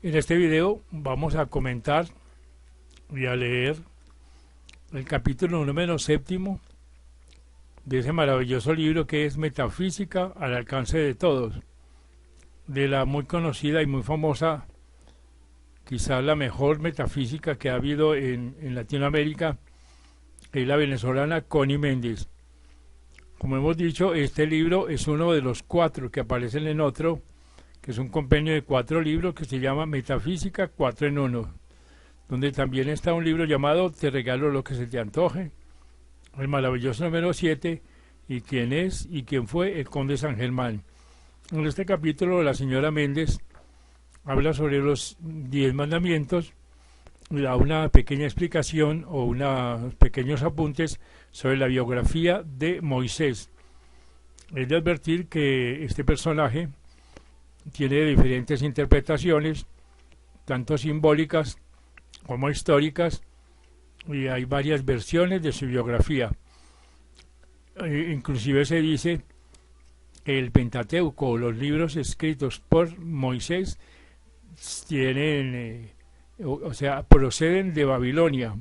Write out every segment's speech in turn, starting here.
En este video vamos a comentar y a leer el capítulo número 7 de ese maravilloso libro que es Metafísica al alcance de todos, de la muy conocida y muy famosa, quizás la mejor metafísica que ha habido en Latinoamérica, que es la venezolana Connie Méndez. Como hemos dicho, este libro es uno de los 4 que aparecen en otro, que es un compendio de 4 libros que se llama Metafísica 4 en 1, donde también está un libro llamado Te regalo lo que se te antoje, el maravilloso número 7, y quién es y quién fue el conde San Germán. En este capítulo la señora Méndez habla sobre los 10 mandamientos y da una pequeña explicación o unos pequeños apuntes sobre la biografía de Moisés. Es de advertir que este personaje tiene diferentes interpretaciones, tanto simbólicas como históricas, y hay varias versiones de su biografía. Inclusive se dice que el Pentateuco o los libros escritos por Moisés tienen, proceden de Babilonia,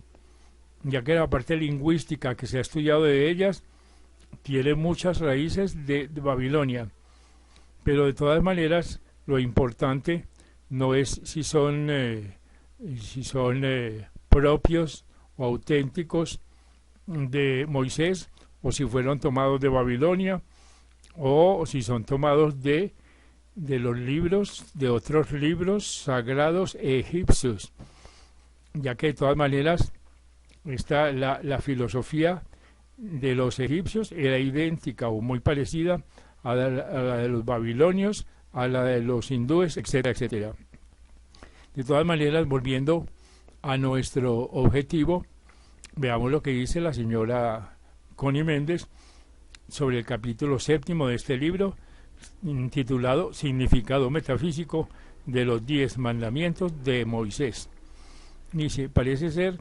ya que la parte lingüística que se ha estudiado de ellas tiene muchas raíces de Babilonia. Pero de todas maneras, lo importante no es si son propios o auténticos de Moisés, o si fueron tomados de Babilonia, o si son tomados de los libros, de otros libros sagrados egipcios, ya que de todas maneras la filosofía de los egipcios era idéntica o muy parecida a la de los babilonios, a la de los hindúes, etcétera, etcétera. De todas maneras, volviendo a nuestro objetivo, veamos lo que dice la señora Connie Méndez sobre el capítulo 7 de este libro, titulado Significado Metafísico de los 10 Mandamientos de Moisés. Dice, parece ser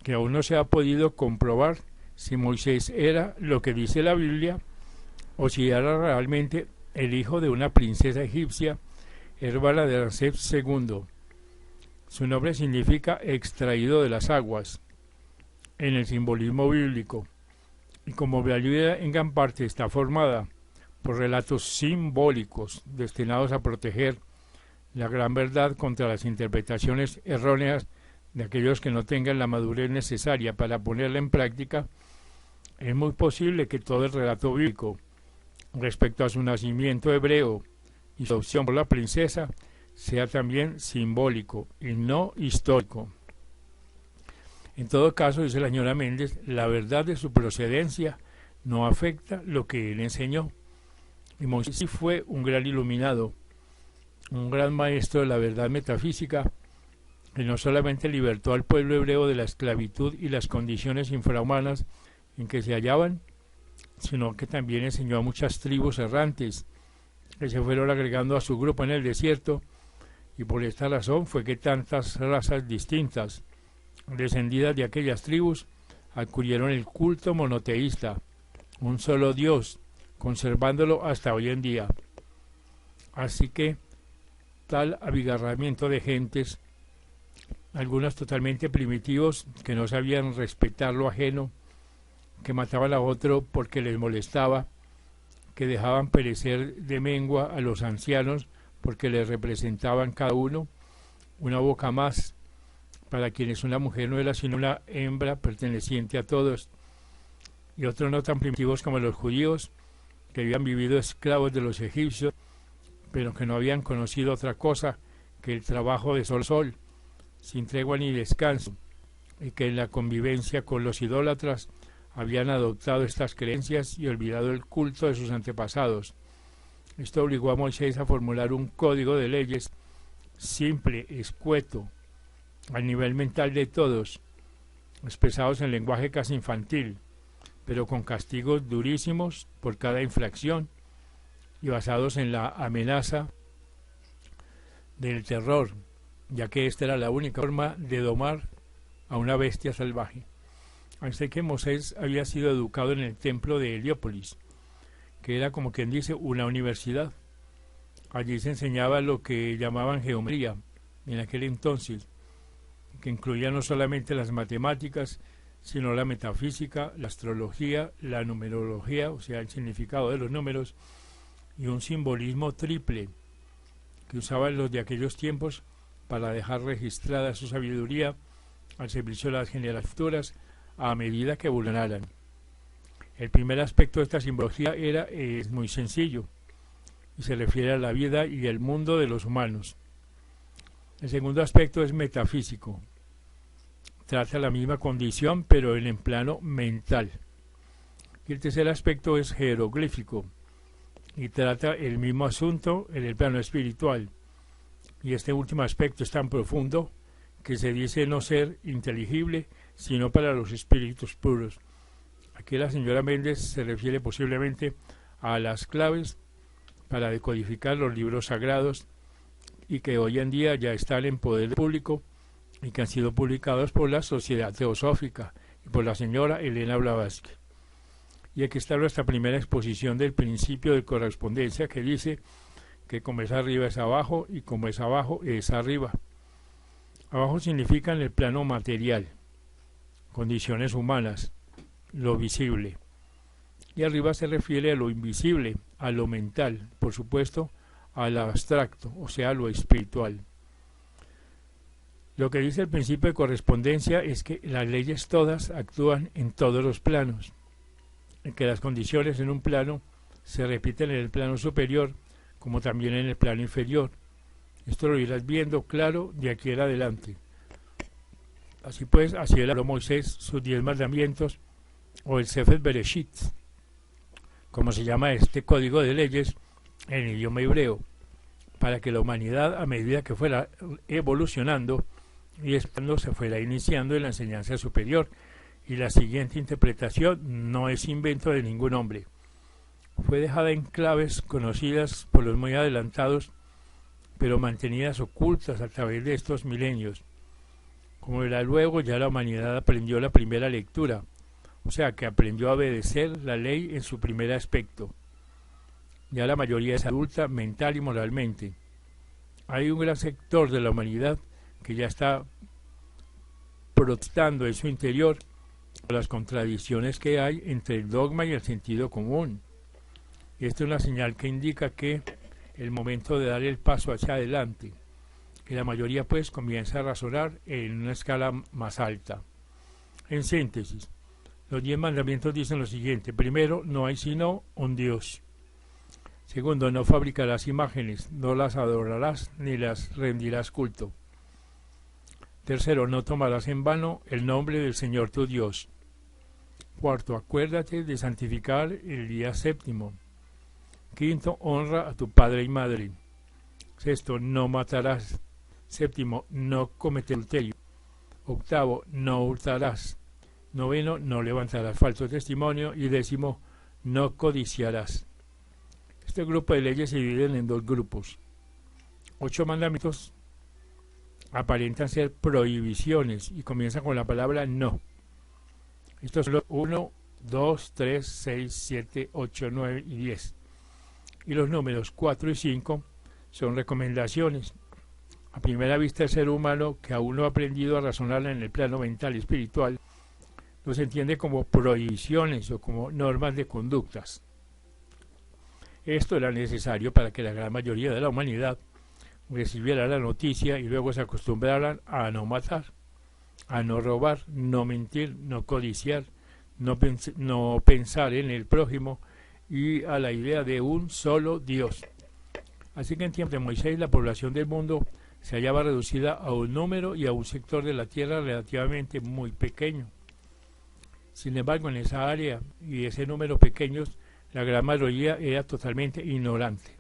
que aún no se ha podido comprobar si Moisés era lo que dice la Biblia o si era realmente el hijo de una princesa egipcia, hermana de Ramsés II. Su nombre significa extraído de las aguas en el simbolismo bíblico, y como la Biblia en gran parte está formada por relatos simbólicos destinados a proteger la gran verdad contra las interpretaciones erróneas de aquellos que no tengan la madurez necesaria para ponerla en práctica, es muy posible que todo el relato bíblico respecto a su nacimiento hebreo y su adopción por la princesa sea también simbólico y no histórico. En todo caso, dice la señora Méndez, la verdad de su procedencia no afecta lo que él enseñó. Y Moisés fue un gran iluminado, un gran maestro de la verdad metafísica, que no solamente libertó al pueblo hebreo de la esclavitud y las condiciones infrahumanas en que se hallaban, sino que también enseñó a muchas tribus errantes que se fueron agregando a su grupo en el desierto, y por esta razón fue que tantas razas distintas, descendidas de aquellas tribus, adquirieron el culto monoteísta, un solo Dios, conservándolo hasta hoy en día. Así que tal abigarramiento de gentes, algunos totalmente primitivos que no sabían respetar lo ajeno, que mataban a otro porque les molestaba, que dejaban perecer de mengua a los ancianos porque les representaban cada uno una boca más, para quienes una mujer no era sino una hembra perteneciente a todos, y otros no tan primitivos como los judíos, que habían vivido esclavos de los egipcios, pero que no habían conocido otra cosa que el trabajo de sol a sol, sin tregua ni descanso, y que en la convivencia con los idólatras habían adoptado estas creencias y olvidado el culto de sus antepasados. Esto obligó a Moisés a formular un código de leyes simple, escueto, al nivel mental de todos, expresados en lenguaje casi infantil, pero con castigos durísimos por cada infracción y basados en la amenaza del terror, ya que esta era la única forma de domar a una bestia salvaje. Así que Moisés había sido educado en el templo de Heliópolis, que era como quien dice una universidad. Allí se enseñaba lo que llamaban geometría, en aquel entonces, que incluía no solamente las matemáticas, sino la metafísica, la astrología, la numerología, o sea, el significado de los números, y un simbolismo triple que usaban los de aquellos tiempos para dejar registrada su sabiduría al servicio de las generaciones futuras a medida que evolucionaran. El primer aspecto de esta simbología es muy sencillo y se refiere a la vida y el mundo de los humanos. El segundo aspecto es metafísico. Trata la misma condición, pero en el plano mental. Y el tercer aspecto es jeroglífico y trata el mismo asunto en el plano espiritual. Y este último aspecto es tan profundo que se dice no ser inteligible sino para los espíritus puros. Aquí la señora Méndez se refiere posiblemente a las claves para decodificar los libros sagrados y que hoy en día ya están en poder del público y que han sido publicados por la Sociedad Teosófica y por la señora Elena Blavatsky. Y aquí está nuestra primera exposición del principio de correspondencia, que dice que como es arriba es abajo y como es abajo es arriba. Abajo significa en el plano material, condiciones humanas, lo visible. Y arriba se refiere a lo invisible, a lo mental, por supuesto, a lo abstracto, o sea, a lo espiritual. Lo que dice el principio de correspondencia es que las leyes todas actúan en todos los planos, en que las condiciones en un plano se repiten en el plano superior como también en el plano inferior. Esto lo irás viendo claro de aquí en adelante. Así pues, así habló Moisés sus 10 mandamientos, o el Sefer Bereshit, como se llama este código de leyes en idioma hebreo, para que la humanidad, a medida que fuera evolucionando y cuando se fuera iniciando en la enseñanza superior, y la siguiente interpretación no es invento de ningún hombre. Fue dejada en claves conocidas por los muy adelantados, pero mantenidas ocultas a través de estos milenios. Como verá luego, ya la humanidad aprendió la primera lectura, o sea que aprendió a obedecer la ley en su primer aspecto. Ya la mayoría es adulta mental y moralmente. Hay un gran sector de la humanidad que ya está protestando en su interior por las contradicciones que hay entre el dogma y el sentido común. Esto es una señal que indica que el momento de dar el paso hacia adelante, que la mayoría pues comienza a razonar en una escala más alta. En síntesis, los 10 mandamientos dicen lo siguiente: primero, no hay sino un Dios. Segundo, no fabricarás imágenes, no las adorarás ni las rendirás culto. Tercero, no tomarás en vano el nombre del Señor tu Dios. Cuarto, acuérdate de santificar el día séptimo. Quinto, honra a tu padre y madre. Sexto, no matarás. Séptimo, no cometerás adulterio. Octavo, no hurtarás. Noveno, no levantarás falso testimonio. Y décimo, no codiciarás. Este grupo de leyes se dividen en 2 grupos. 8 mandamientos aparentan ser prohibiciones y comienzan con la palabra no. Estos son los 1, 2, 3, 6, 7, 8, 9 y 10. Y los números 4 y 5 son recomendaciones. A primera vista, el ser humano, que aún no ha aprendido a razonar en el plano mental y espiritual, los entiende como prohibiciones o como normas de conductas. Esto era necesario para que la gran mayoría de la humanidad recibiera la noticia y luego se acostumbraran a no matar, a no robar, no mentir, no codiciar, no pensar en el prójimo y a la idea de un solo Dios. Así que en tiempos de Moisés la población del mundo se hallaba reducida a un número y a un sector de la tierra relativamente muy pequeño. Sin embargo, en esa área y ese número pequeños, la gran mayoría era totalmente ignorante.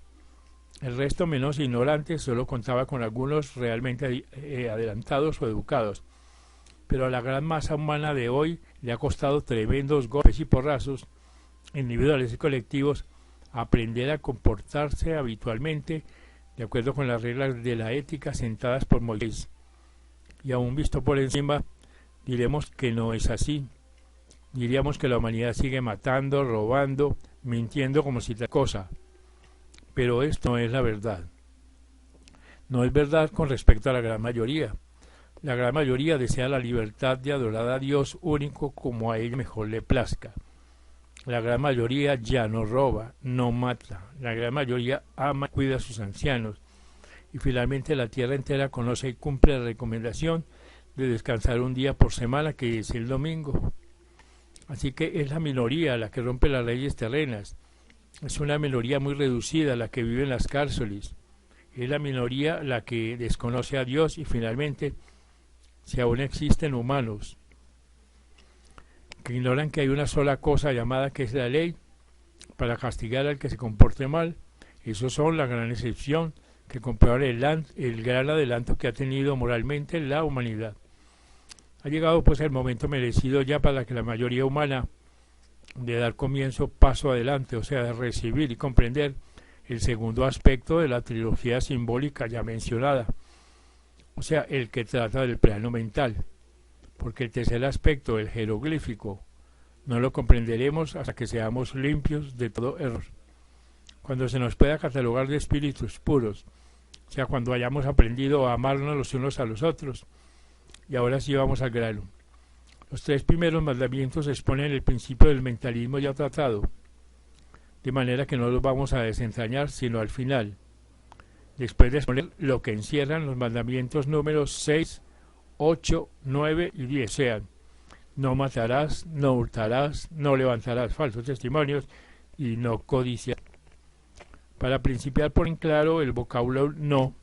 El resto, menos ignorante, solo contaba con algunos realmente adelantados o educados. Pero a la gran masa humana de hoy le ha costado tremendos golpes y porrazos, individuales y colectivos, aprender a comportarse habitualmente de acuerdo con las reglas de la ética sentadas por Moisés. Y aún visto por encima, diremos que no es así. Diríamos que la humanidad sigue matando, robando, mintiendo como si tal cosa. Pero esto no es la verdad. No es verdad con respecto a la gran mayoría. La gran mayoría desea la libertad de adorar a Dios único como a ella mejor le plazca. La gran mayoría ya no roba, no mata. La gran mayoría ama y cuida a sus ancianos. Y finalmente la tierra entera conoce y cumple la recomendación de descansar un día por semana, que es el domingo. Así que es la minoría la que rompe las leyes terrenas. Es una minoría muy reducida la que vive en las cárceles. Es la minoría la que desconoce a Dios y finalmente, si aún existen humanos que ignoran que hay una sola cosa llamada que es la ley para castigar al que se comporte mal, esos son la gran excepción que comprueban el gran adelanto que ha tenido moralmente la humanidad. Ha llegado pues el momento merecido ya para que la mayoría humana de dar comienzo paso adelante, o sea, de recibir y comprender el segundo aspecto de la trilogía simbólica ya mencionada, o sea, el que trata del plano mental, porque el tercer aspecto, el jeroglífico, no lo comprenderemos hasta que seamos limpios de todo error. Cuando se nos pueda catalogar de espíritus puros, o sea, cuando hayamos aprendido a amarnos los unos a los otros. Y ahora sí vamos al grano. Los 3 primeros mandamientos exponen el principio del mentalismo ya tratado, de manera que no los vamos a desentrañar sino al final, después de exponer lo que encierran los mandamientos números 6, 8, 9 y 10, sean: no matarás, no hurtarás, no levantarás falsos testimonios y no codiciarás. Para principiar, por en claro, el vocablo no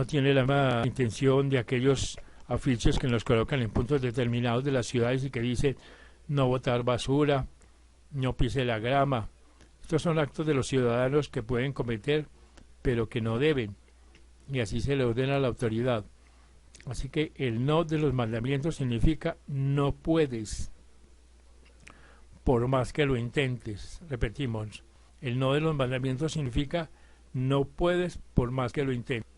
tiene la misma intención de aquellos afiches que nos colocan en puntos determinados de las ciudades y que dicen no botar basura, no pise la grama. Estos son actos de los ciudadanos que pueden cometer, pero que no deben, y así se le ordena a la autoridad. Así que el no de los mandamientos significa no puedes, por más que lo intentes. Repetimos, el no de los mandamientos significa no puedes por más que lo intentes,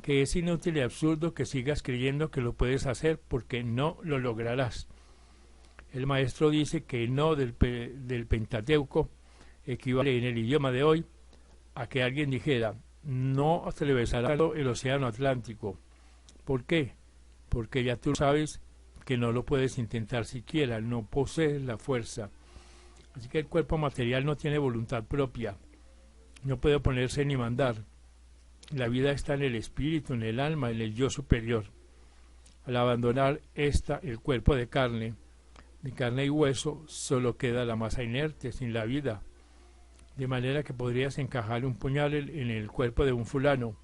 que es inútil y absurdo que sigas creyendo que lo puedes hacer porque no lo lograrás. El maestro dice que el no del Pentateuco equivale en el idioma de hoy a que alguien dijera no atravesarás el océano Atlántico. ¿Por qué? Porque ya tú sabes que no lo puedes intentar siquiera, no posees la fuerza. Así que el cuerpo material no tiene voluntad propia, no puede oponerse ni mandar. La vida está en el espíritu, en el alma, en el yo superior. Al abandonar el cuerpo de carne y hueso, solo queda la masa inerte, sin la vida. De manera que podrías encajar un puñal en el cuerpo de un fulano,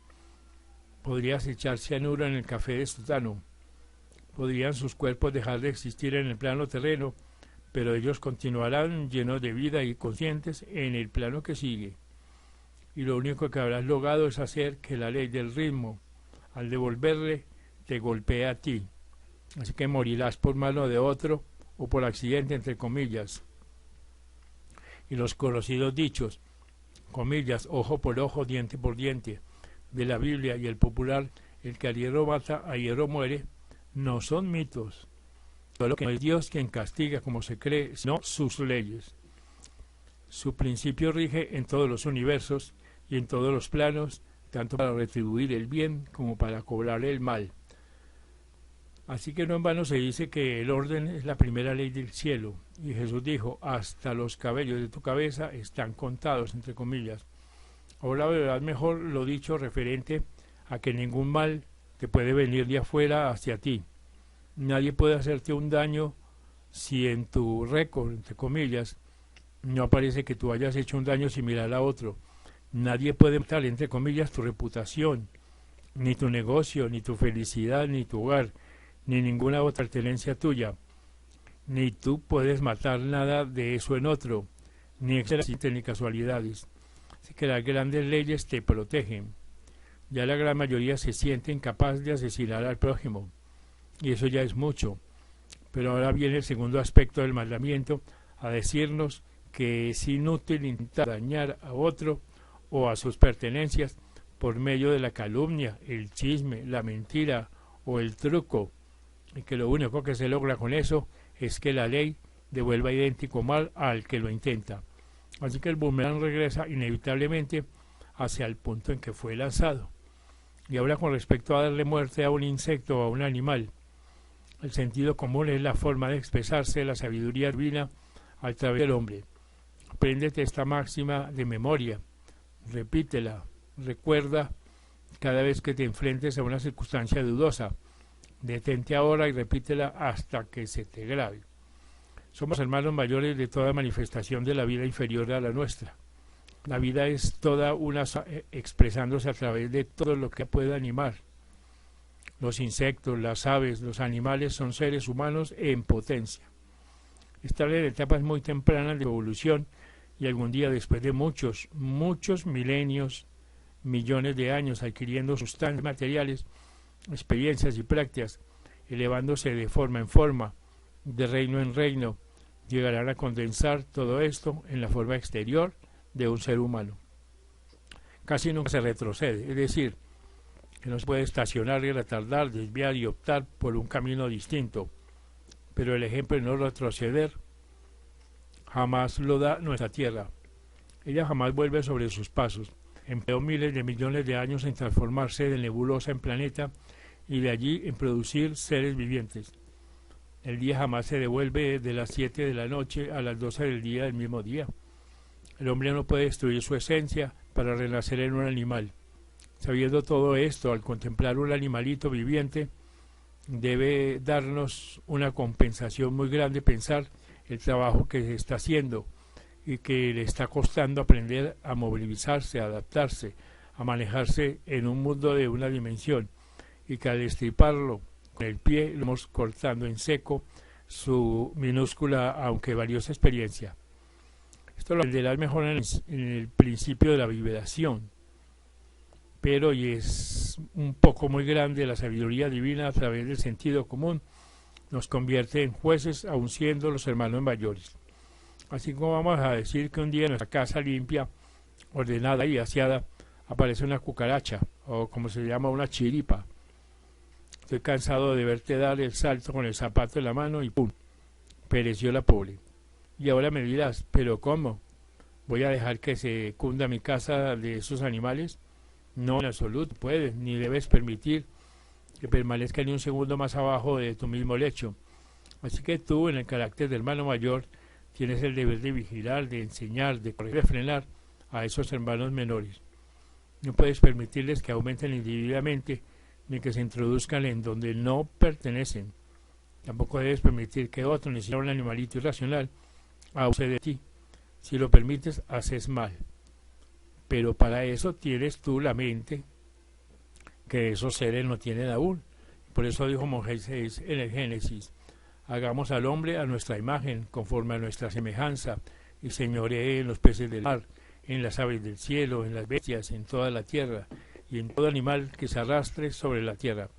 podrías echar cianuro en el café de sutano, podrían sus cuerpos dejar de existir en el plano terreno, pero ellos continuarán llenos de vida y conscientes en el plano que sigue. Y lo único que habrás logrado es hacer que la ley del ritmo, al devolverle, te golpee a ti. Así que morirás por mano de otro o por accidente, entre comillas. Y los conocidos dichos, comillas, ojo por ojo, diente por diente, de la Biblia y el popular, el que a hierro mata, a hierro muere, no son mitos. Solo que no es Dios quien castiga como se cree, sino sus leyes. Su principio rige en todos los universos y en todos los planos, tanto para retribuir el bien como para cobrar el mal. Así que no en vano se dice que el orden es la primera ley del cielo, y Jesús dijo, hasta los cabellos de tu cabeza están contados, entre comillas. Ahora verás mejor lo dicho referente a que ningún mal te puede venir de afuera hacia ti. Nadie puede hacerte un daño si en tu récord, entre comillas, no aparece que tú hayas hecho un daño similar a otro. Nadie puede matar, entre comillas, tu reputación, ni tu negocio, ni tu felicidad, ni tu hogar, ni ninguna otra pertenencia tuya. Ni tú puedes matar nada de eso en otro, ni accidentes ni casualidades. Así que las grandes leyes te protegen. Ya la gran mayoría se siente incapaz de asesinar al prójimo, y eso ya es mucho. Pero ahora viene el segundo aspecto del mandamiento, a decirnos que es inútil intentar dañar a otro o a sus pertenencias por medio de la calumnia, el chisme, la mentira o el truco, y que lo único que se logra con eso es que la ley devuelva idéntico mal al que lo intenta. Así que el boomerang regresa inevitablemente hacia el punto en que fue lanzado. Y ahora con respecto a darle muerte a un insecto o a un animal, el sentido común es la forma de expresarse de la sabiduría divina a través del hombre. Apréndete esta máxima de memoria, repítela, recuerda cada vez que te enfrentes a una circunstancia dudosa. Detente ahora y repítela hasta que se te grabe. Somos hermanos mayores de toda manifestación de la vida inferior a la nuestra. La vida es toda una expresándose a través de todo lo que puede animar. Los insectos, las aves, los animales son seres humanos en potencia. Están en etapas muy tempranas de evolución y algún día después de muchos milenios, millones de años adquiriendo sustancias materiales, experiencias y prácticas, elevándose de forma en forma, de reino en reino, llegarán a condensar todo esto en la forma exterior de un ser humano. Casi nunca se retrocede, es decir, que no se puede estacionar y retardar, desviar y optar por un camino distinto, pero el ejemplo de no retroceder jamás lo da nuestra Tierra. Ella jamás vuelve sobre sus pasos. Empleó miles de millones de años en transformarse de nebulosa en planeta y de allí en producir seres vivientes. El día jamás se devuelve de las 7 de la noche a las 12 del día del mismo día. El hombre no puede destruir su esencia para renacer en un animal. Sabiendo todo esto, al contemplar un animalito viviente, debe darnos una compensación muy grande pensar el trabajo que se está haciendo y que le está costando aprender a movilizarse, a adaptarse, a manejarse en un mundo de una dimensión, y que al destriparlo con el pie lo vamos cortando en seco su minúscula aunque valiosa experiencia. Esto lo aprenderás mejor en el principio de la vibración, pero y es un poco muy grande la sabiduría divina a través del sentido común, nos convierte en jueces aun siendo los hermanos mayores. Así como vamos a decir que un día en nuestra casa limpia, ordenada y aseada, aparece una cucaracha, o como se llama, una chiripa. Estoy cansado de verte dar el salto con el zapato en la mano y ¡pum!, pereció la pobre. Y ahora me dirás, ¿pero cómo? ¿Voy a dejar que se cunda mi casa de esos animales? No, en absoluto puedes, ni debes permitir que permanezca ni un segundo más abajo de tu mismo lecho. Así que tú, en el carácter de hermano mayor, tienes el deber de vigilar, de enseñar, de corregir, de frenar a esos hermanos menores. No puedes permitirles que aumenten individualmente ni que se introduzcan en donde no pertenecen. Tampoco debes permitir que otro, ni siquiera un animalito irracional, abuse de ti. Si lo permites, haces mal. Pero para eso tienes tú la mente que esos seres no tienen aún. Por eso dijo Moisés en el Génesis: hagamos al hombre a nuestra imagen, conforme a nuestra semejanza, y señoree en los peces del mar, en las aves del cielo, en las bestias, en toda la tierra, y en todo animal que se arrastre sobre la tierra.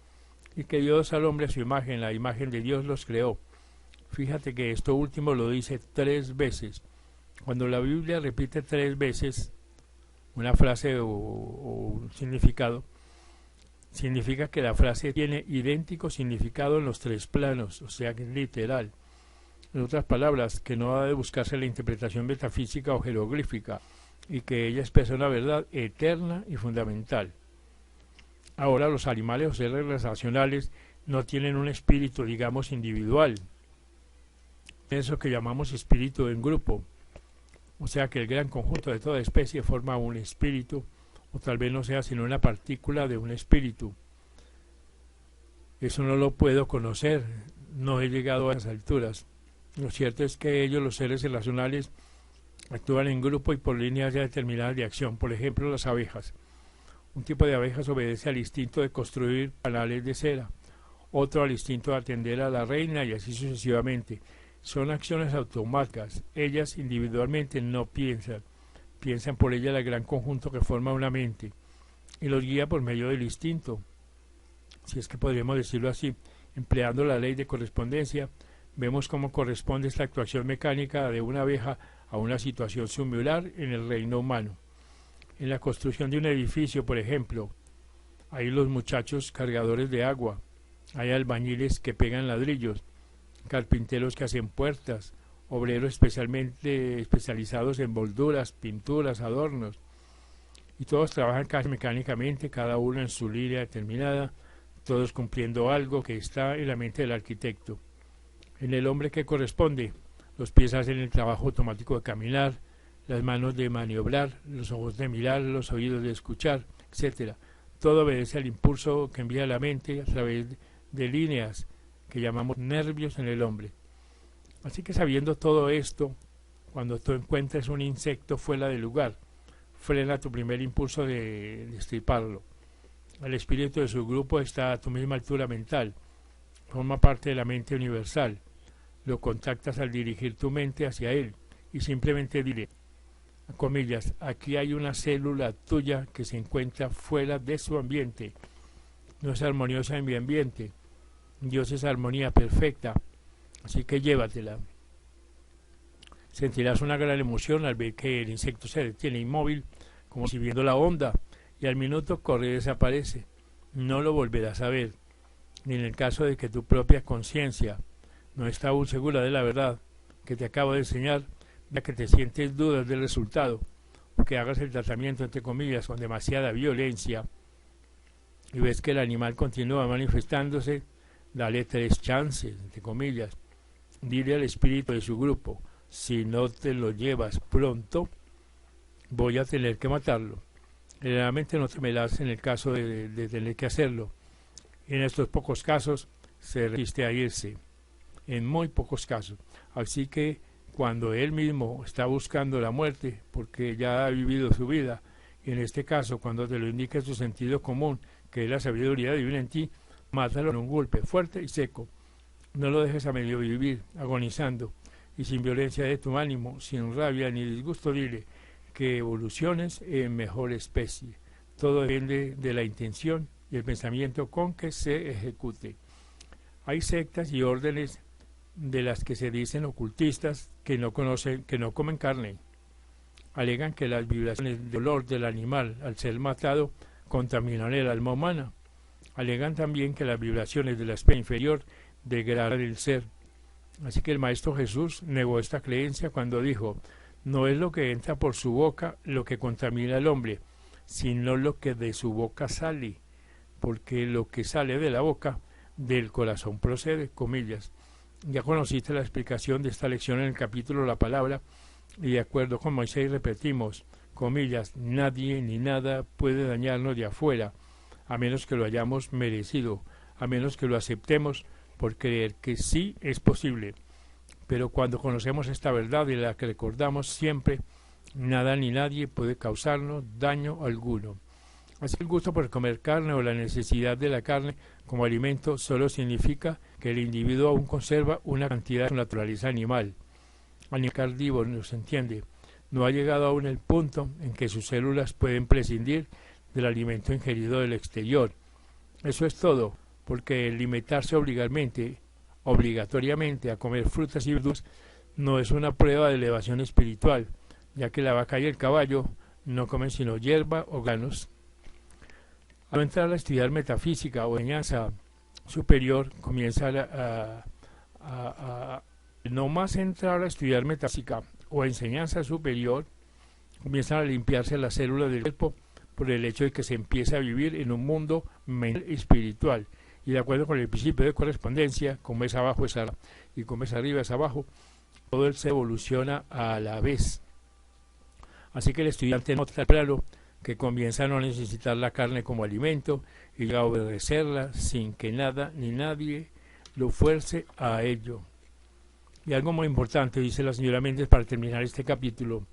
Y que Dios al hombre a su imagen, la imagen de Dios los creó. Fíjate que esto último lo dice 3 veces. Cuando la Biblia repite 3 veces una frase o un significado, significa que la frase tiene idéntico significado en los 3 planos, o sea que es literal. En otras palabras, que no ha de buscarse la interpretación metafísica o jeroglífica, y que ella expresa una verdad eterna y fundamental. Ahora, los animales o seres relacionales no tienen un espíritu, digamos, individual. Eso que llamamos espíritu en grupo. O sea que el gran conjunto de toda especie forma un espíritu, o tal vez no sea sino una partícula de un espíritu. Eso no lo puedo conocer, no he llegado a esas alturas. Lo cierto es que ellos, los seres relacionales, actúan en grupo y por líneas ya determinadas de acción. Por ejemplo, las abejas. Un tipo de abejas obedece al instinto de construir panales de cera, otro al instinto de atender a la reina y así sucesivamente. Son acciones automáticas. Ellas individualmente no piensan. Piensan por ellas el gran conjunto que forma una mente y los guía por medio del instinto. Si es que podríamos decirlo así, empleando la ley de correspondencia, vemos cómo corresponde esta actuación mecánica de una abeja a una situación similar en el reino humano. En la construcción de un edificio, por ejemplo, hay los muchachos cargadores de agua, hay albañiles que pegan ladrillos, carpinteros que hacen puertas, obreros especializados en molduras, pinturas, adornos. y todos trabajan casi mecánicamente, cada uno en su línea determinada, todos cumpliendo algo que está en la mente del arquitecto. En el hombre que corresponde, los pies hacen el trabajo automático de caminar, las manos de maniobrar, los ojos de mirar, los oídos de escuchar, etc. Todo obedece al impulso que envía la mente a través de líneas que llamamos nervios en el hombre. Así que sabiendo todo esto, cuando tú encuentres un insecto fuera del lugar, frena tu primer impulso de destriparlo. El espíritu de su grupo está a tu misma altura mental, forma parte de la mente universal. Lo contactas al dirigir tu mente hacia él y simplemente dile, comillas, aquí hay una célula tuya que se encuentra fuera de su ambiente. No es armoniosa en mi ambiente. Dios es armonía perfecta, así que llévatela. Sentirás una gran emoción al ver que el insecto se detiene inmóvil, como si viendo la onda, y al minuto corre y desaparece. No lo volverás a ver, ni en el caso de que tu propia conciencia no está aún segura de la verdad que te acabo de enseñar, ya que te sientes dudas del resultado, o que hagas el tratamiento, entre comillas, con demasiada violencia, y ves que el animal continúa manifestándose, dale 3 chances, entre comillas. Dile al espíritu de su grupo, si no te lo llevas pronto, voy a tener que matarlo. Generalmente no temerás en el caso de tener que hacerlo. En estos pocos casos se resiste a irse, en muy pocos casos. Así que cuando él mismo está buscando la muerte, porque ya ha vivido su vida, y en este caso cuando te lo indica su sentido común, que es la sabiduría divina en ti, mátalo en un golpe fuerte y seco. No lo dejes a medio vivir, agonizando, y sin violencia de tu ánimo, sin rabia ni disgusto, dile que evoluciones en mejor especie. Todo depende de la intención y el pensamiento con que se ejecute. Hay sectas y órdenes de las que se dicen ocultistas que no comen carne. Alegan que las vibraciones del dolor del animal al ser matado contaminan el alma humana. Alegan también que las vibraciones de la especie inferior degradan el ser. Así que el Maestro Jesús negó esta creencia cuando dijo, no es lo que entra por su boca lo que contamina al hombre, sino lo que de su boca sale, porque lo que sale de la boca, del corazón procede, comillas. Ya conociste la explicación de esta lección en el capítulo La Palabra, y de acuerdo con Moisés repetimos, comillas, nadie ni nada puede dañarnos de afuera, a menos que lo hayamos merecido, a menos que lo aceptemos por creer que sí es posible. Pero cuando conocemos esta verdad y la que recordamos siempre, nada ni nadie puede causarnos daño alguno. Así el gusto por comer carne o la necesidad de la carne como alimento solo significa que el individuo aún conserva una cantidad de su naturaleza animal carnívoro, ¿no se entiende? No ha llegado aún el punto en que sus células pueden prescindir del alimento ingerido del exterior. Eso es todo, porque el limitarse obligatoriamente a comer frutas y verduras no es una prueba de elevación espiritual, ya que la vaca y el caballo no comen sino hierba o granos. Al entrar a estudiar metafísica o enseñanza superior, comienza no más entrar a estudiar metafísica o enseñanza superior, comienzan a limpiarse las células del cuerpo por el hecho de que se empieza a vivir en un mundo mental y espiritual. Y de acuerdo con el principio de correspondencia, como es abajo es arriba y como es arriba es abajo, todo el ser evoluciona a la vez. Así que el estudiante nota claro que comienza a no necesitar la carne como alimento y a obedecerla sin que nada ni nadie lo fuerce a ello. Y algo muy importante, dice la señora Méndez para terminar este capítulo,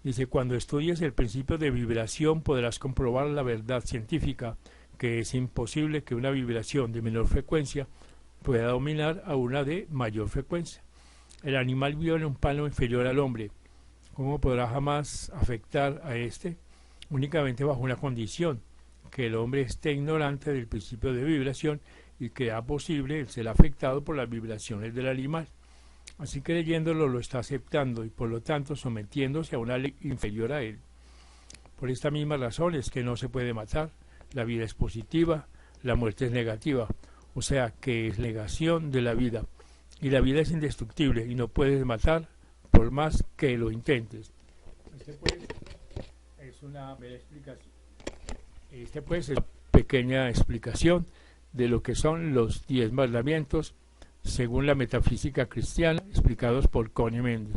dice, cuando estudies el principio de vibración podrás comprobar la verdad científica, que es imposible que una vibración de menor frecuencia pueda dominar a una de mayor frecuencia. El animal vive en un plano inferior al hombre. ¿Cómo podrá jamás afectar a éste? Únicamente bajo una condición, que el hombre esté ignorante del principio de vibración y que haga posible el ser afectado por las vibraciones del animal. Así que leyéndolo lo está aceptando y por lo tanto sometiéndose a una ley inferior a él. Por esta misma razón es que no se puede matar, la vida es positiva, la muerte es negativa, o sea que es negación de la vida, y la vida es indestructible y no puedes matar por más que lo intentes. Este pues es una breve explicación. Este pues es una pequeña explicación de lo que son los 10 mandamientos según la metafísica cristiana, explicados por Connie Méndez.